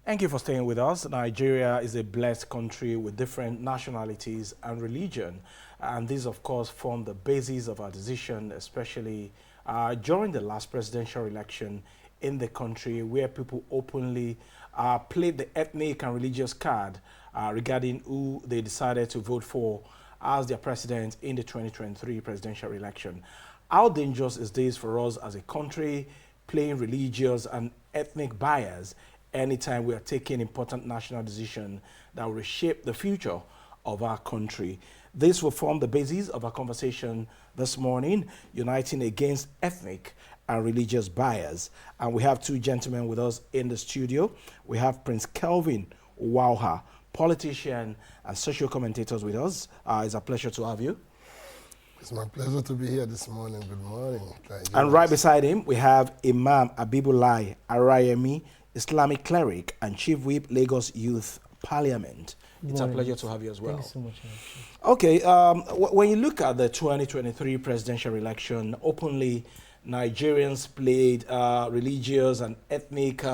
Thank you for staying with us. Nigeria is a blessed country with different nationalities and religion. And these, of course, form the basis of our decision, especially during the last presidential election in the country, where people openly played the ethnic and religious card regarding who they decided to vote for as their president in the 2023 presidential election. How dangerous is this for us as a country, playing religious and ethnic bias anytime we are taking important national decisions that will reshape the future of our country? This will form the basis of our conversation this morning, uniting against ethnic and religious bias. And we have two gentlemen with us in the studio. We have Prince Kelvin Wauha, politician and social commentators with us. It's a pleasure to have you. It's my pleasure to be here this morning. Good morning. And right beside him, we have Imam Abibulai Arayemi, Islamic cleric and Chief Whip, Lagos Youth Parliament. It's a pleasure to have you as well. Thank you so much. Okay, when you look at the 2023 presidential election, openly Nigerians played religious and ethnic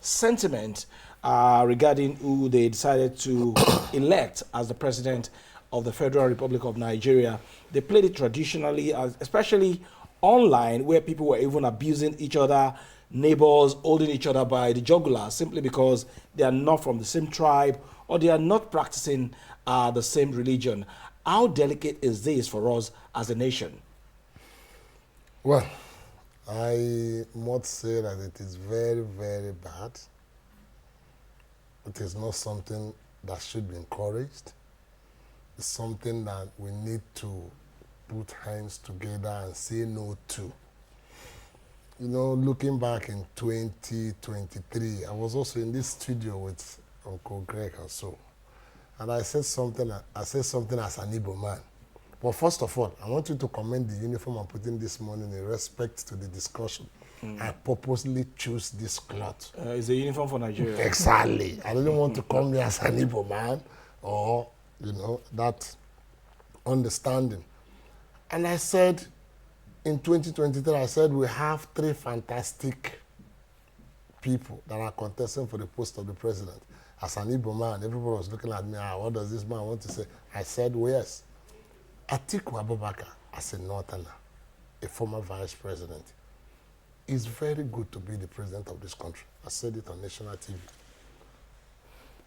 sentiment regarding who they decided to elect as the president of the Federal Republic of Nigeria. They played it traditionally, especially online, where people were even abusing each other, neighbors holding each other by the jugular simply because they are not from the same tribe or they are not practicing the same religion. How delicate is this for us as a nation? Well, I must say that it is very, very bad. It is not something that should be encouraged. It's something that we need to put hands together and say no to. You know, looking back in 2023, I was also in this studio with Uncle Greg or so. And I said something as an Igbo man. But first of all, I want you to commend the uniform I'm putting this morning in respect to the discussion. I purposely choose this cloth. It's a uniform for Nigeria. Exactly. I didn't want to come here as an Igbo man or, you know, that understanding. And I said, in 2023, I said we have three fantastic people that are contesting for the post of the president. As an Igbo man, everybody was looking at me, what does this man want to say? I said, well, yes. Atiku Abubakar, as a northerner, a former vice president, is very good to be the president of this country. I said it on national TV.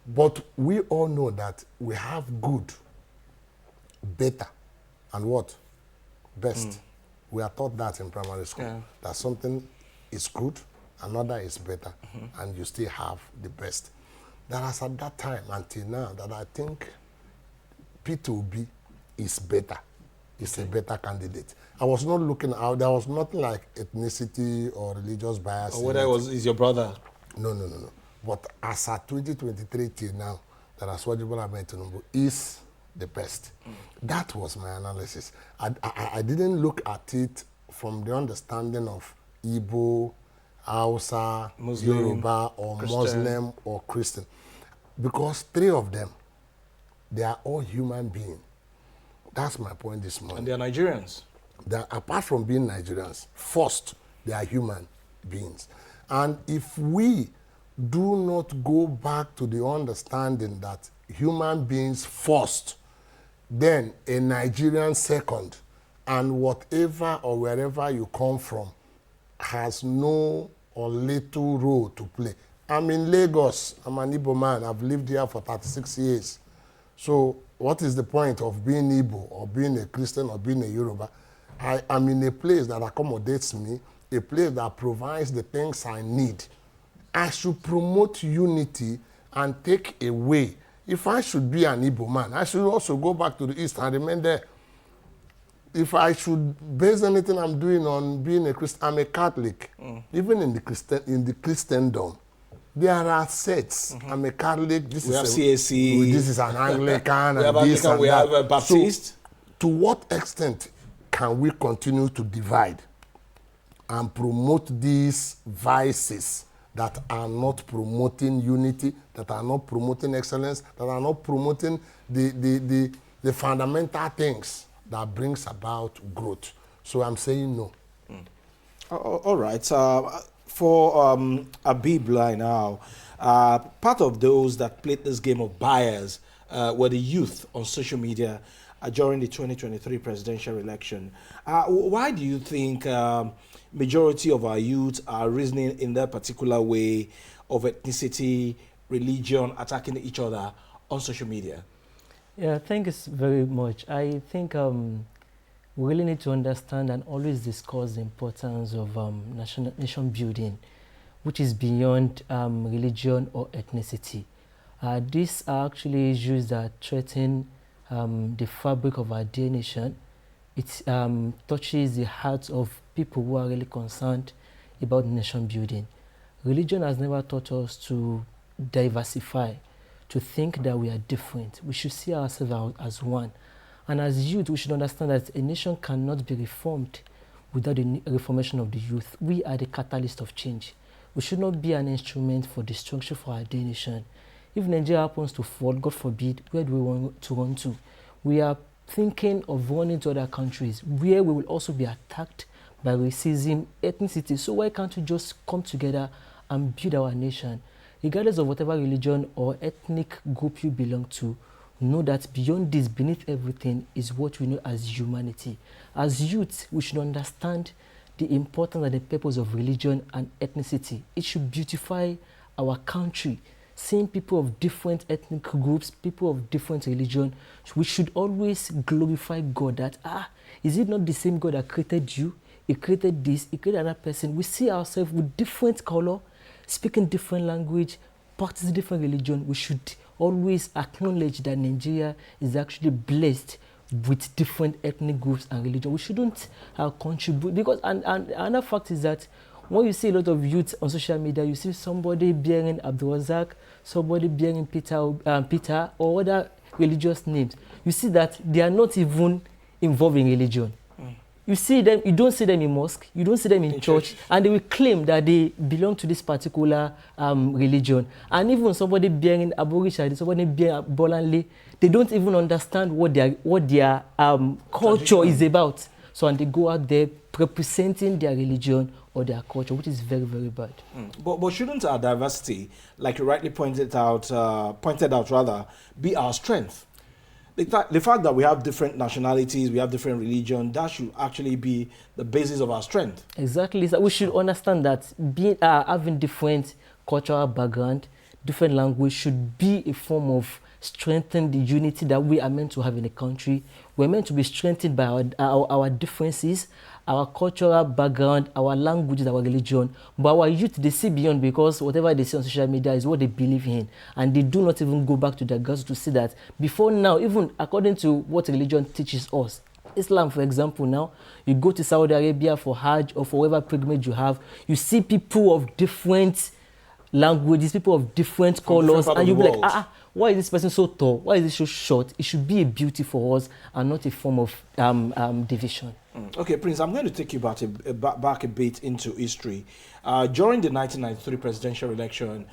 But we all know that we have good, better, and what? Best. We are taught that in primary school, that something is good, another is better, and you still have the best. That as at that time, until now, that I think P2B is better, is a better candidate. I was not looking out, there was nothing like ethnicity or religious bias. Or whether is your brother? No. But as at 2023 till now, that Aswajibola Ahmed Tinubu is the best. That was my analysis. I didn't look at it from the understanding of Igbo, Hausa, Muslim, Yoruba, or Christian. Muslim, or Christian. Because three of them, they are all human beings. That's my point this morning. And they are Nigerians. Apart from being Nigerians, first, they are human beings. And if we do not go back to the understanding that human beings first, then a Nigerian second, and whatever or wherever you come from has no or little role to play. I'm in Lagos. I'm an Igbo man. I've lived here for 36 years. So what is the point of being Igbo or being a Christian or being a Yoruba? I am in a place that accommodates me, a place that provides the things I need. I should promote unity and take away. If I should be an Igbo man, I should also go back to the East and remain there. If I should base anything I'm doing on being a Christian, I'm a Catholic. Even in the Christendom, there are sets. I'm a Catholic. We have CAC. This is an Anglican. We have Anglican. We have a Baptist. So, to what extent can we continue to divide and promote these vices that are not promoting unity, that are not promoting excellence, that are not promoting the fundamental things that brings about growth? So I'm saying no. All right. For Abib now, Part of those that played this game of bias were the youth on social media during the 2023 presidential election. Why do you think majority of our youth are reasoning in that particular way of ethnicity, religion, attacking each other on social media? Yeah, thanks very much. I think we really need to understand and always discuss the importance of nation building, which is beyond religion or ethnicity. These are actually issues that threaten the fabric of our dear nation. It touches the hearts of people who are really concerned about nation building. Religion has never taught us to diversify, to think that we are different. We should see ourselves as one. And as youth, we should understand that a nation cannot be reformed without the reformation of the youth. We are the catalyst of change. We should not be an instrument for destruction for our dear nation. If Nigeria happens to fall, God forbid, where do we want to run to? We are thinking of running to other countries where we will also be attacked by racism, ethnicity. So why can't we just come together and build our nation? Regardless of whatever religion or ethnic group you belong to, know that beyond this, beneath everything, is what we know as humanity. As youth, we should understand the importance and the purpose of religion and ethnicity. It should beautify our country. Seeing people of different ethnic groups, people of different religion, we should always glorify God. That, is it not the same God that created you? He created this, he created another person. We see ourselves with different color, speaking different language, practicing different religion. We should always acknowledge that Nigeria is actually blessed with different ethnic groups and religion. We shouldn't contribute, because and another fact is that when you see a lot of youth on social media, you see somebody bearing Abdulrazak, somebody bearing Peter or other religious names. You see that they are not even involved in religion. You see them, you don't see them in mosque, you don't see them in church, and they will claim that they belong to this particular religion. And even somebody bearing Aborisha, somebody bearing Bolanle, they don't even understand what their culture is about. So, and they go out there representing their religion or their culture, which is very, very bad. But shouldn't our diversity, like you rightly pointed out, be our strength? The fact that we have different nationalities, we have different religion, that should actually be the basis of our strength. Exactly. So we should understand that having different cultural background, different language should be a form of strengthening the unity that we are meant to have in a country. We're meant to be strengthened by our differences, our cultural background, our languages, our religion. But our youth, they see beyond, because whatever they see on social media is what they believe in. And they do not even go back to their guts to see that before now, even according to what religion teaches us. Islam, for example, now, you go to Saudi Arabia for Hajj or for whatever pilgrimage you have, you see people of different languages, people of different colors, and you'll be like, why is this person so tall? Why is this so short? It should be a beauty for us and not a form of division. Okay, Prince, I'm going to take you back a bit into history. During the 1993 presidential election,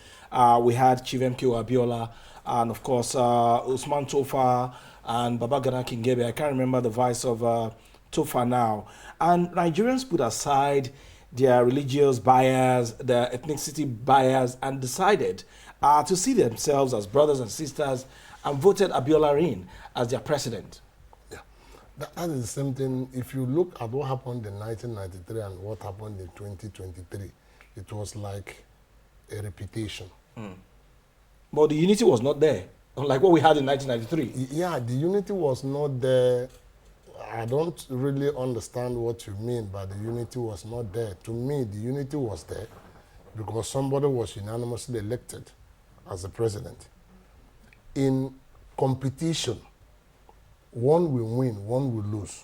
we had Chief MKO Abiola and, of course, Usman Tofa and Babagana Kingebe. I can't remember the vice of Tofa now. And Nigerians put aside their religious bias, their ethnicity bias, and decided to see themselves as brothers and sisters and voted Abiola in as their president. Yeah, that is the same thing. If you look at what happened in 1993 and what happened in 2023, it was like a repetition. But the unity was not there, unlike what we had in 1993. Yeah, the unity was not there. I don't really understand what you mean by the unity was not there. To me, the unity was there because somebody was unanimously elected as the president. In competition, one will win, one will lose.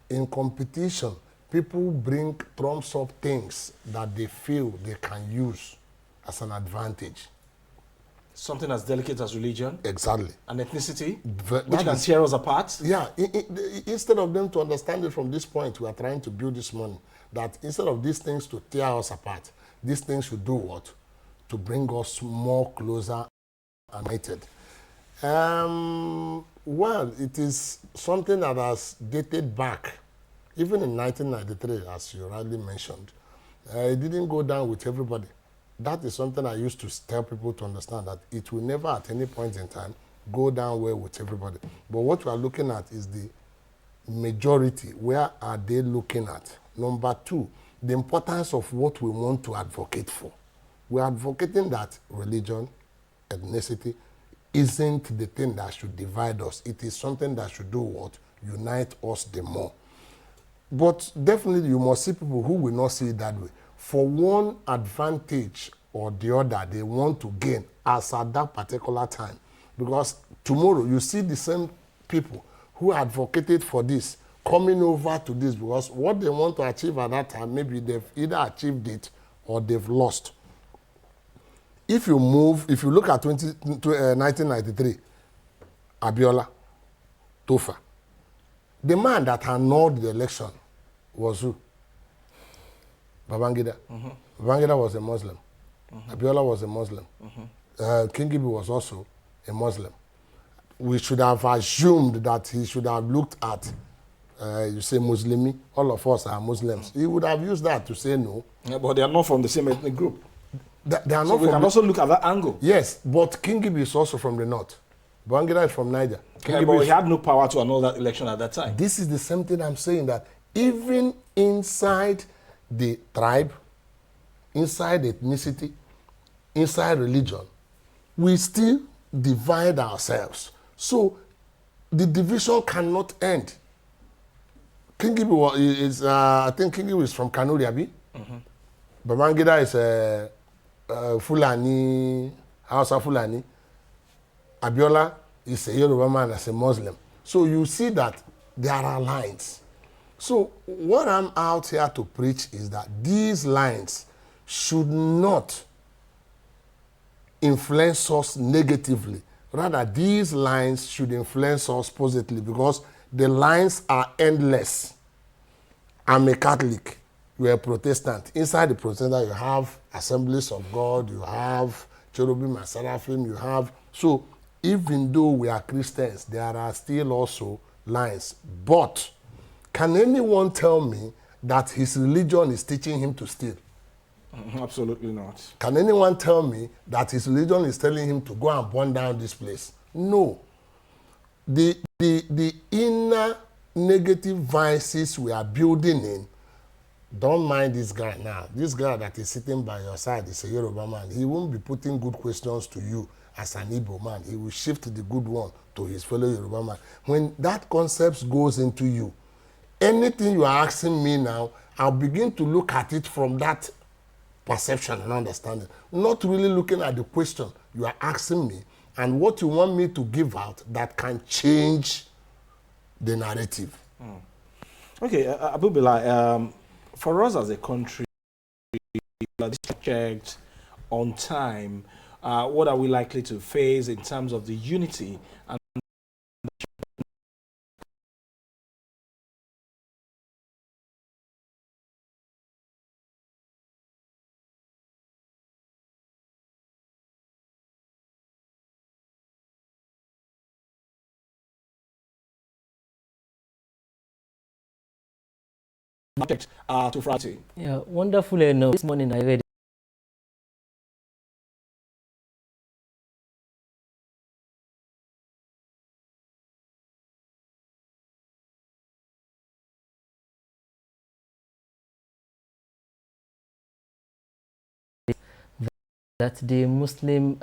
In competition, people bring trumps up things that they feel they can use as an advantage. Something as delicate as religion. Exactly. And ethnicity, which can tear us apart. Yeah, instead of them to understand it from this point, we are trying to build this money, that instead of these things to tear us apart, these things should do what? To bring us more closer and united. Well, it is something that has dated back, even in 1993, as you rightly mentioned. It didn't go down with everybody. that is something I used to tell people to understand, that it will never at any point in time go down well with everybody. But what we are looking at is the majority. Where are they looking at? Number two, the importance of what we want to advocate for. We are advocating that religion, ethnicity, isn't the thing that should divide us. It is something that should do what? Unite us the more. But definitely you must see people who will not see it that way. For one advantage or the other they want to gain as at that particular time. Because tomorrow you see the same people who advocated for this coming over to this, because what they want to achieve at that time, maybe they've either achieved it or they've lost. If you look at 1993, Abiola, Tofa, the man that annulled the election was who? Babangida. Babangida was a Muslim. Abiola was a Muslim. Kingibe was also a Muslim. We should have assumed that he should have looked at, you say Muslimi, all of us are Muslims. He would have used that to say no. Yeah, but they are not from the same ethnic group. They are So not we from can also look at that angle. Yes, but Kingibe is also from the north. Babangida is from Niger. Yeah, but he had no power to annul that election at that time. This is the same thing I'm saying, that even inside the tribe, inside ethnicity, inside religion, we still divide ourselves. So the division cannot end. Kingibe is, I think Kingibe is from Kanuri, Abi. Babangida is Fulani, Hausa Fulani. Abiola is a Yoruba man as a Muslim. So you see that there are lines. So what I'm out here to preach is that these lines should not influence us negatively. Rather, these lines should influence us positively, because the lines are endless. I'm a Catholic, you're a Protestant. Inside the Protestant, you have Assemblies of God, you have Cherubim and Seraphim, you have... So even though we are Christians, there are still also lines. But can anyone tell me that his religion is teaching him to steal? Absolutely not. Can anyone tell me that his religion is telling him to go and burn down this place? No. The inner negative vices we are building in, don't mind this guy now. This guy that is sitting by your side is a Yoruba man. He won't be putting good questions to you as an Igbo man. He will shift the good one to his fellow Yoruba man. When that concept goes into you, anything you are asking me now, I'll begin to look at it from that perception and understanding, not really looking at the question you are asking me and what you want me to give out that can change the narrative. Okay, Abubila, for us as a country, checked on time, what are we likely to face in terms of the unity and to Friday? Yeah, wonderful enough. This morning I read that the Muslim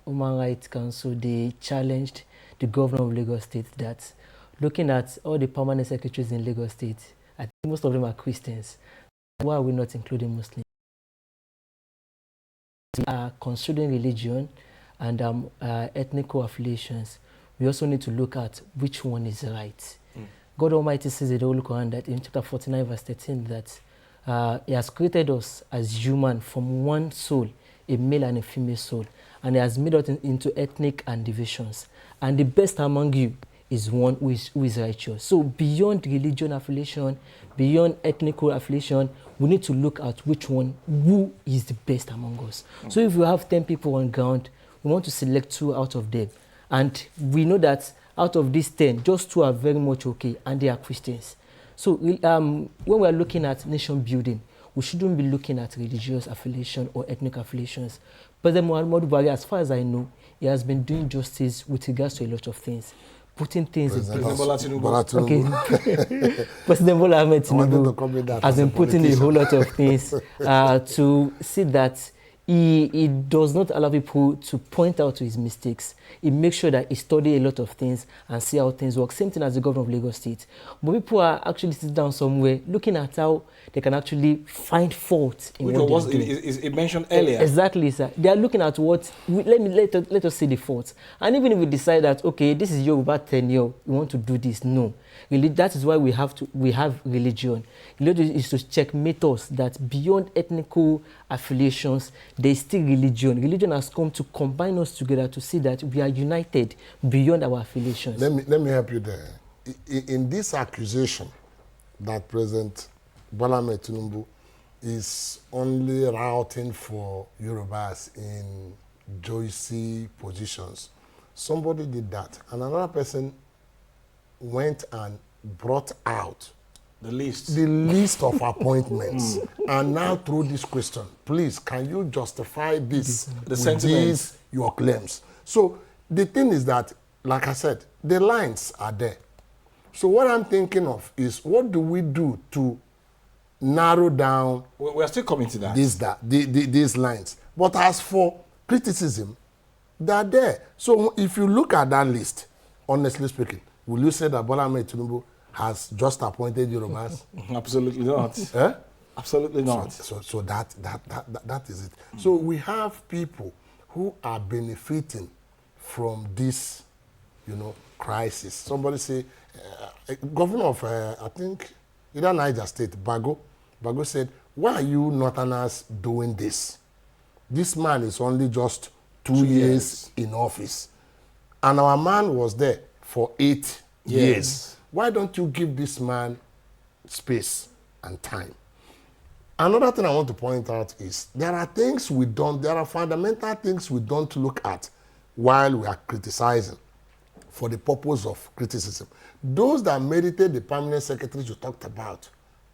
Human Rights Council, they challenged the governor of Lagos State that looking at all the permanent secretaries in Lagos State, I think most of them are Christians. Why are we not including Muslims? Considering religion and ethnic affiliations, we also need to look at which one is right. God Almighty says in the Holy Quran that in chapter 49 verse 13 that He has created us as human from one soul, a male and a female soul, and He has made us into ethnic and divisions. And the best among you is one who is righteous. So beyond religion affiliation, beyond ethnic affiliation, we need to look at which one, who is the best among us. So if you have 10 people on ground, we want to select 2 out of them. And we know that out of these 10, just 2 are very much okay, and they are Christians. So when we are looking at nation building, we we shouldn't be looking at religious affiliation or ethnic affiliations. President Muhammadu Buhari, as far as I know, he has been doing justice with regards to a lot of things, putting things in place. President Bola Tinubu. Okay. President Bola Ahmed Tinubu has been putting a whole lot of things to see that he does not allow people to point out to his mistakes. He makes sure that he studies a lot of things and see how things work. Same thing as the governor of Lagos State. But people are actually sitting down somewhere looking at how they can actually find fault in what they're doing. It mentioned earlier. Exactly, sir. They are looking at what, let us see the faults. And even if we decide that, okay, this is your about tenure, we want to do this, no. Really, that is why we have religion. Religion is to checkmate us that beyond ethnical affiliations, there is still religion. Religion has come to combine us together to see that we are united beyond our affiliations. Let me help you there. In this accusation that President Bola Ahmed Tinubu is only routing for Yorubas in juicy positions, somebody did that, and another person went and brought out the list of appointments and now through this question, please, can you justify this with these your claims? So the thing is that, like I said, the lines are there. So what I'm thinking of is, what do we do to narrow down? We're still coming to that. These lines. But as for criticism, they're there. So if you look at that list, honestly speaking, will you say that Bola Ahmed Tinubu has just appointed Yorubas? Absolutely not. Eh? Absolutely not. So that is it. So we have people who are benefiting from this, crisis. Somebody say, governor of, I think, either Niger State, Bago said, why are you Northerners doing this? This man is only just 2 years in office. And our man was there for 8 years. Why don't you give this man space and time? Another thing I want to point out is there are fundamental things we don't look at while we are criticizing for the purpose of criticism. Those that merited the permanent secretaries you talked about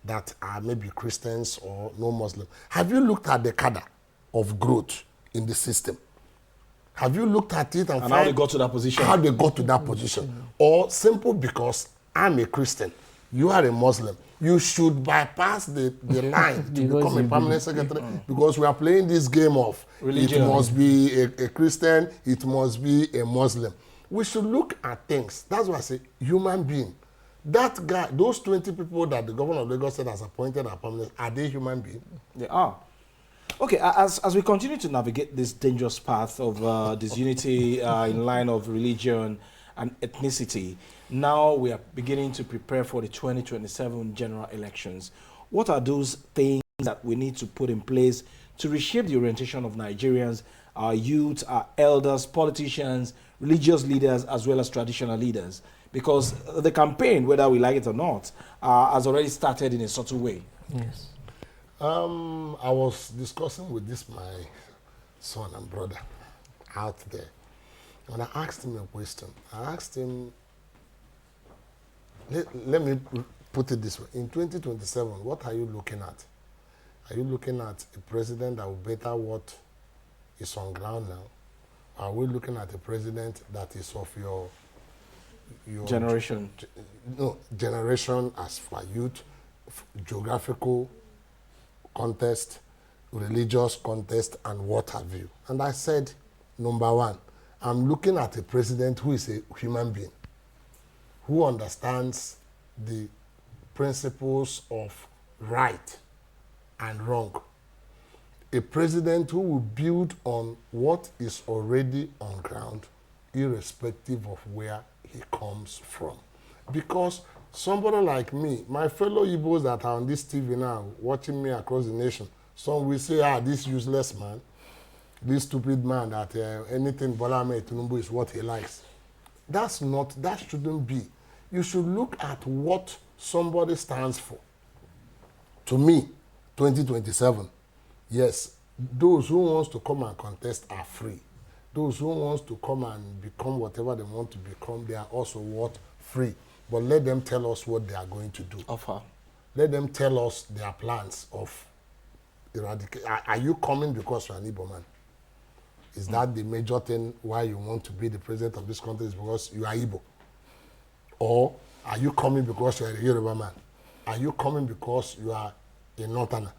that are maybe Christians or no Muslim, have you looked at the cadre of growth in the system? Have you looked at it and how they got to that position? How they got to that position? Or simple because I'm a Christian, you are a Muslim, you should bypass the line to become a permanent secretary because we are playing this game of religion. It must be a Christian, it must be a Muslim. We should look at things. That's why I say human being. That guy, those 20 people that the governor of Lagos said has appointed as permanent, are they human beings? They are. Okay, as we continue to navigate this dangerous path of disunity in line of religion and ethnicity, now we are beginning to prepare for the 2027 general elections. What are those things that we need to put in place to reshape the orientation of Nigerians, our youth, our elders, politicians, religious leaders, as well as traditional leaders? Because the campaign, whether we like it or not, has already started in a subtle way. Yes. I was discussing with my son and brother out there, and I asked him a question. I asked him, let me put it this way. In 2027, what are you looking at? Are you looking at a president that will better what is on ground now? Are we looking at a president that is of your generation? Generation as for youth, geographical context, religious context, and what have you. And I said, number one, I'm looking at a president who is a human being, who understands the principles of right and wrong. A president who will build on what is already on ground, irrespective of where he comes from. Because somebody like me, my fellow Igbos that are on this TV now, watching me across the nation, some will say, this useless man, this stupid man, that anything Bola Ahmed Tinubu is what he likes. That shouldn't be. You should look at what somebody stands for. To me, 2027, yes, those who wants to come and contest are free. Those who wants to come and become whatever they want to become, they are also free. But let them tell us what they are going to do. Offer. Let them tell us their plans of eradicate? Are you coming because you're an Igbo man? Is that the major thing why you want to be the president of this country, is because you are Igbo? Or are you coming because you're a Yoruba man? Are you coming because you are a Northerner?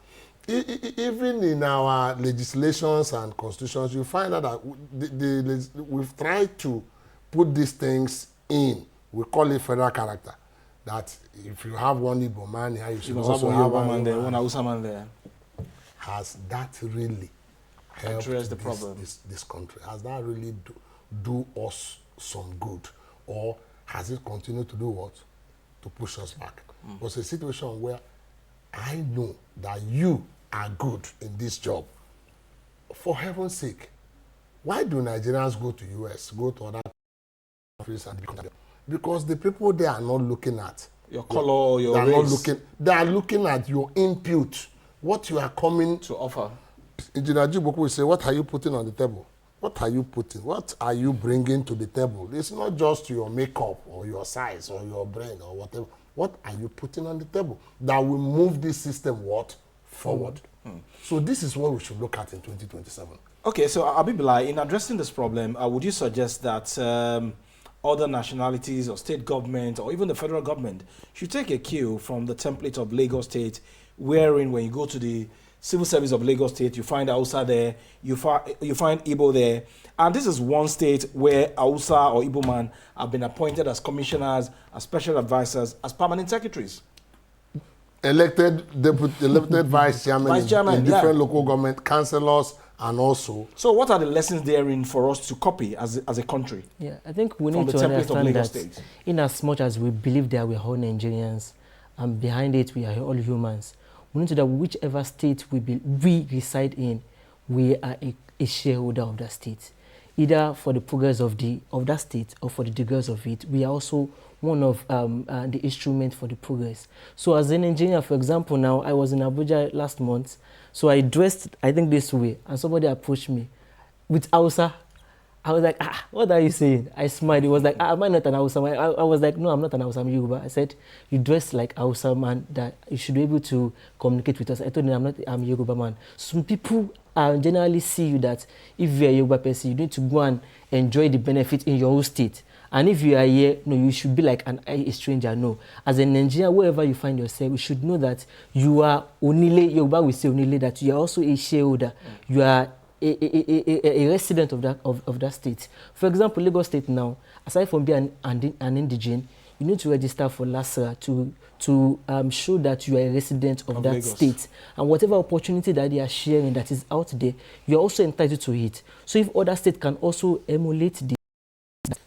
Even in our legislations and constitutions, you find out that we've tried to put these things in. We call it federal character. That if you have one Igbo man here, you should also have one man there, man. one Hausa man there. Has that really helped Address the problem? This country? Has that really do us some good? Or has it continued to do what? To push us back? It's a situation where I know that you are good in this job. For heaven's sake, why do Nigerians go to US, go to other countries and become? Because the people there are not looking at your color, your race. Not looking, they are looking at your input, what you are coming to offer. Engineer Jiboku will say, what are you putting on the table? What are you putting? What are you bringing to the table? It's not just your makeup or your size or your brain or whatever. What are you putting on the table that will move this system forward? So this is what we should look at in 2027. Okay, so Abibila, in addressing this problem, would you suggest that other nationalities or state government or even the federal government should take a cue from the template of Lagos State, wherein when you go to the civil service of Lagos State, you find Hausa there, you find Igbo there, and this is one state where Hausa or Igbo man have been appointed as commissioners, as special advisors, as permanent secretaries. Elected vice chairman, in different local government, councillors, and also. So what are the lessons therein for us to copy as a country? Yeah, I think we need to understand that in as much as we believe that we are all Nigerians, and behind it we are all humans, we need to know that whichever state we reside in, we are a shareholder of that state. Either for the progress of that state or for the degrees of it, we are also one of the instruments for the progress. So as an engineer, for example, now I was in Abuja last month, so I dressed, I think this way, and somebody approached me with Hausa. I was like, what are you saying? I smiled. He was like, am I not an Hausa man? I was like, no, I'm not an Hausa, I'm Yoruba. I said, you dress like Hausa man, that you should be able to communicate with us. I told him, I'm Yoruba man. Some people generally see you that if you're a Yoruba person, you need to go and enjoy the benefit in your own state. And if you are here, no, you should be like a stranger. No. As a Nigerian, wherever you find yourself, you should know that you are only, Yoruba will say only that you are also a shareholder. You are a resident of that state. For example, Lagos State now, aside from being an indigene, you need to register for LASRA to show that you are a resident of that Lagos state. And whatever opportunity that they are sharing that is out there, you are also entitled to it. So if other states can also emulate this,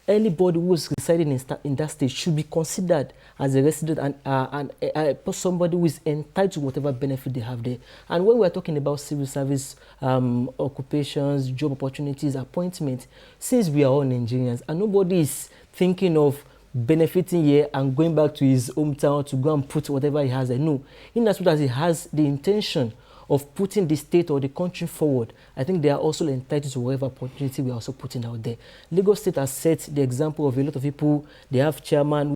anybody who is residing in that state should be considered as a resident and somebody who is entitled to whatever benefit they have there. And when we're talking about civil service occupations, job opportunities, appointments, since we are all Nigerians and nobody is thinking of benefiting here and going back to his hometown to go and put whatever he has there. No, in as much as he has the intention of putting the state or the country forward, I think they are also entitled to whatever opportunity we are also putting out there. Lagos State has set the example of a lot of people. They have chairman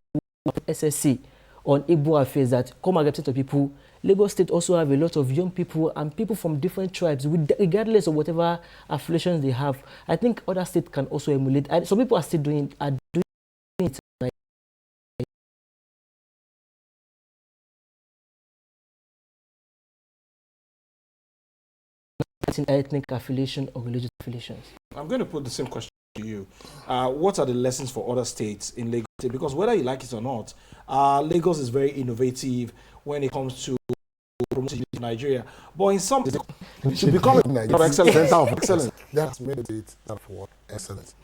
SSC on Igbo affairs that come and represent people. Lagos State also have a lot of young people and people from different tribes, regardless of whatever affiliations they have. I think other states can also emulate. Some people are still doing it. Ethnic affiliation or religious affiliations. I'm going to put the same question to you. What are the lessons for other states in Lagos? Because whether you like it or not, Lagos is very innovative when it comes to promoting Nigeria. But in some ways, it should become a center of excellence. That's made it for excellence.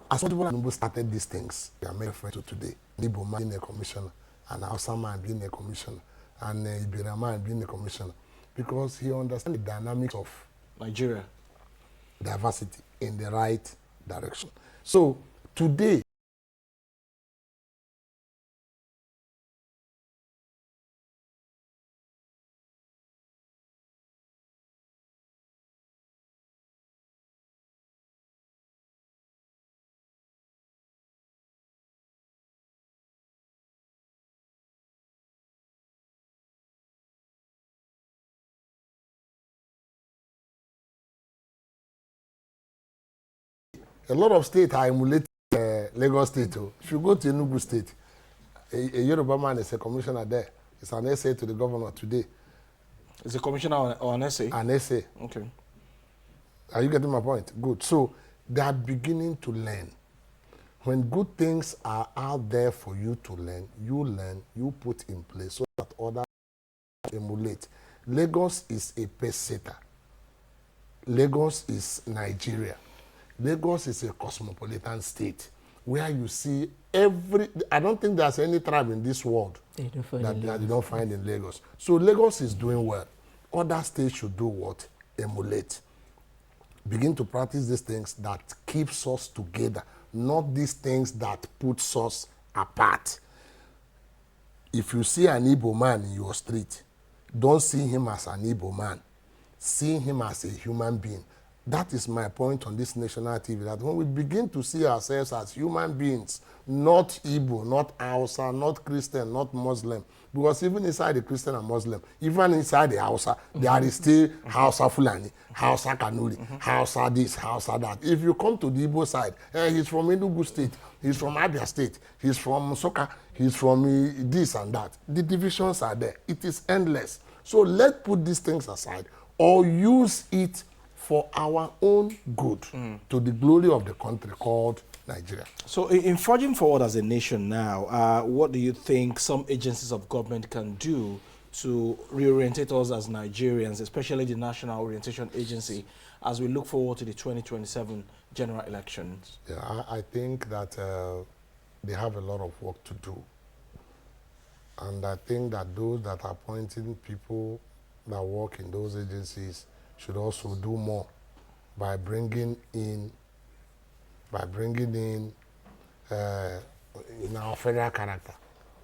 As what people started these things, they are made reference to today. Igbo man being a commissioner, and Hausa man being a commissioner, and Ibira man being a commissioner, because he understands the dynamics of Nigeria, diversity in the right direction. So today, A lot of states are emulating Lagos State. Oh. If you go to Enugu State, a Yoruba man is a commissioner there. It's an essay to the governor today. Is a commissioner or an essay? An essay. Okay. Are you getting my point? Good. So they are beginning to learn. When good things are out there for you to learn, you put in place so that others emulate. Lagos is a pace setter. Lagos is Nigeria. Lagos is a cosmopolitan state where you see I don't think there's any tribe in this world that you don't find in Lagos. So Lagos is doing well. Other states should do what? Emulate. Begin to practice these things that keeps us together, not these things that puts us apart. If you see an Igbo man in your street, don't see him as an Igbo man. See him as a human being. That is my point on this national TV, that when we begin to see ourselves as human beings, not Igbo, not Hausa, not Christian, not Muslim, because even inside the Christian and Muslim, even inside the Hausa, there is still Hausa Fulani, Hausa Kanuri, Hausa this, Hausa that. If you come to the Igbo side, he's from Enugu State, he's from Abia State, he's from Soka, he's from this and that. The divisions are there. It is endless. So let's put these things aside or use it for our own good, to the glory of the country called Nigeria. So in forging forward as a nation now, what do you think some agencies of government can do to reorientate us as Nigerians, especially the National Orientation Agency, as we look forward to the 2027 general elections? Yeah, I think that they have a lot of work to do. And I think that those that are appointing people that work in those agencies should also do more by bringing in in our federal character,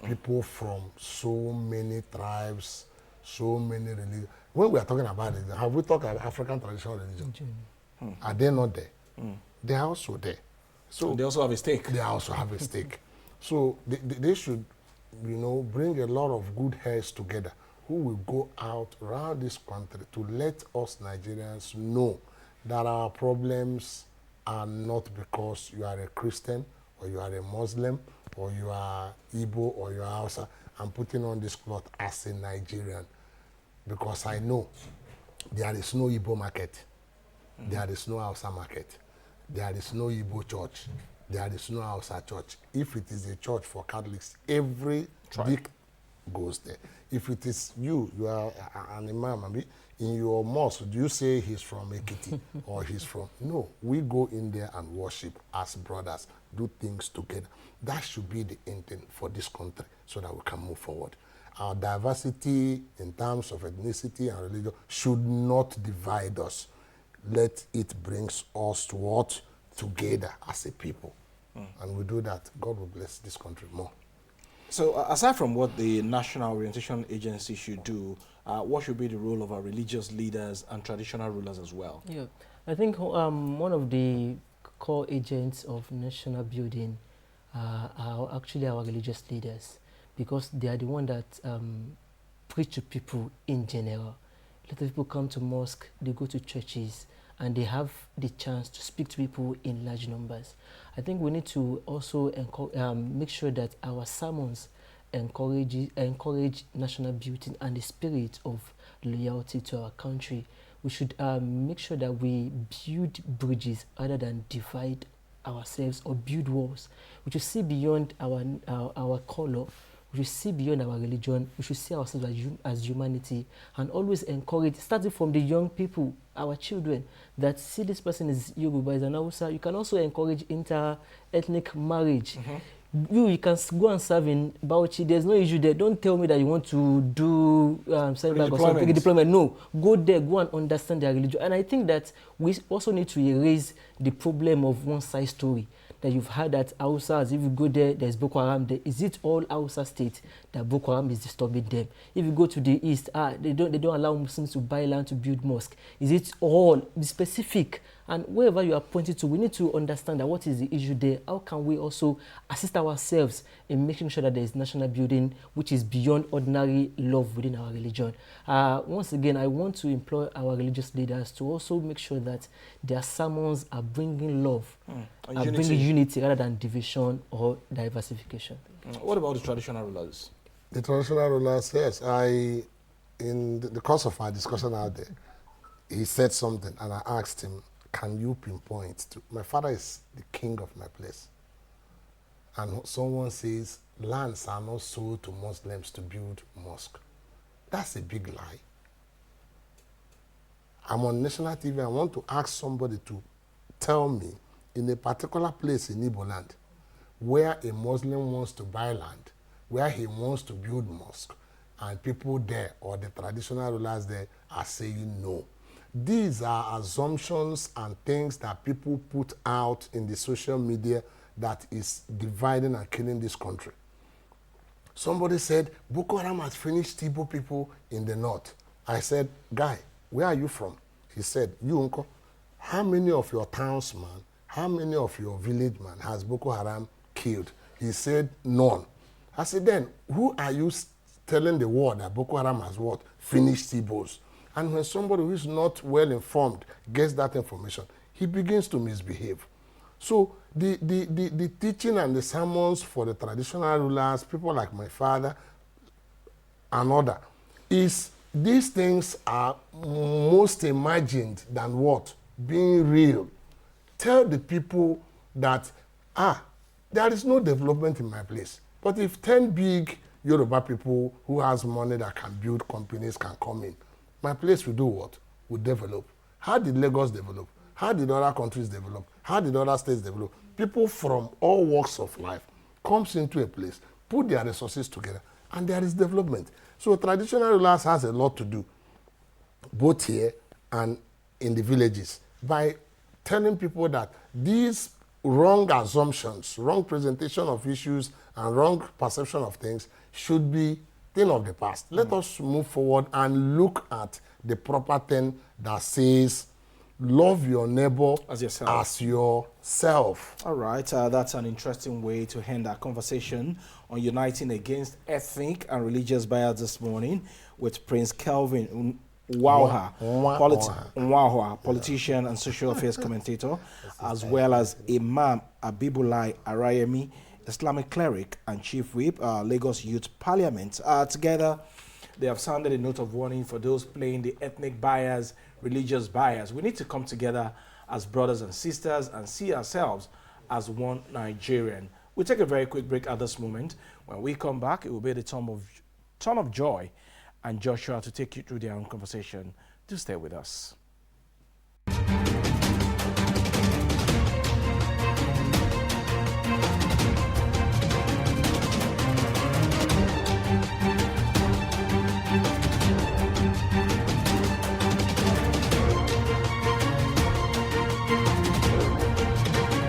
people from so many tribes, so many religions. When we are talking about it, have we talked about African traditional religion? Are they not there? They are also there. So and they also have a stake. They also have a stake. So they should, bring a lot of good heads together who will go out around this country to let us Nigerians know that our problems are not because you are a Christian or you are a Muslim or you are Igbo or you are Hausa. I'm putting on this cloth as a Nigerian because I know there is no Igbo market, there is no Hausa market, there is no Igbo church, there is no Hausa church. If it is a church for Catholics, every dick goes there. If it is you are an imam, in your mosque, do you say he's from Ekiti or he's from... No, we go in there and worship as brothers, do things together. That should be the intent for this country so that we can move forward. Our diversity in terms of ethnicity and religion should not divide us. Let it bring us to what? Together as a people. And we do that, God will bless this country more. So aside from what the National Orientation Agency should do, what should be the role of our religious leaders and traditional rulers as well? Yeah, I think one of the core agents of national building are actually our religious leaders, because they are the ones that preach to people in general. A lot of people come to mosque, they go to churches, and they have the chance to speak to people in large numbers. I think we need to also make sure that our sermons encourage national beauty and the spirit of loyalty to our country. We should make sure that we build bridges rather than divide ourselves or build walls. We should see beyond our color. We should see beyond our religion. We should see ourselves as humanity, and always encourage, starting from the young people, our children, that see this person is Yoruba, is an Hausa. You can also encourage inter-ethnic marriage. You can go and serve in Bauchi. There's no issue there. Don't tell me that you want to do deployment. No, go there, go and understand their religion. And I think that we also need to erase the problem of one-side story. That you've heard that Hausas, if you go there, there's Boko Haram there. Is it all Hausa state that Boko Haram is disturbing them? If you go to the east, they don't allow Muslims to buy land to build mosque. Is it all? Be specific And wherever you are pointing to, we need to understand that what is the issue there. How can we also assist ourselves in making sure that there is national building which is beyond ordinary love within our religion? Once again, I want to implore our religious leaders to also make sure that their sermons are bringing love, are bringing unity rather than division or diversification. What about the traditional rulers? The traditional rulers, yes. In the course of our discussion out there, he said something, and I asked him, can you pinpoint to, my father is the king of my place. And someone says, lands are not sold to Muslims to build mosque. That's a big lie. I'm on national TV, I want to ask somebody to tell me, in a particular place in Igbo land, where a Muslim wants to buy land, where he wants to build mosque, and people there, or the traditional rulers there, are saying no. These are assumptions and things that people put out in the social media that is dividing and killing this country. Somebody said, Boko Haram has finished Igbo people in the north. I said, guy, where are you from? He said, you, uncle, how many of your townsmen, how many of your village man has Boko Haram killed? He said, none. I said, then, who are you telling the world that Boko Haram has what? Finished Igbos? And when somebody who is not well informed gets that information, he begins to misbehave. So the teaching and the sermons for the traditional rulers, people like my father and other, is these things are most imagined than what? Being real. Tell the people that, there is no development in my place. But if 10 big Yoruba people who has money that can build companies can come in, my place will do what? Will develop. How did Lagos develop? How did other countries develop? How did other states develop? People from all walks of life comes into a place, put their resources together, and there is development. So traditional rulers has a lot to do, both here and in the villages, by telling people that these wrong assumptions, wrong presentation of issues, and wrong perception of things should be thing of the past. Let us move forward and look at the proper thing that says, love your neighbor as yourself. As yourself. All right, that's an interesting way to end our conversation on uniting against ethnic and religious bias this morning with Prince Kelvin Nwauha, politician and social affairs commentator, as well as Imam Abibulai Arayemi, Islamic cleric and chief whip, Lagos Youth Parliament. Together, they have sounded a note of warning for those playing the ethnic bias, religious bias. We need to come together as brothers and sisters and see ourselves as one Nigerian. We'll take a very quick break at this moment. When we come back, it will be the ton of Joy and Joshua to take you through their own conversation. Do stay with us.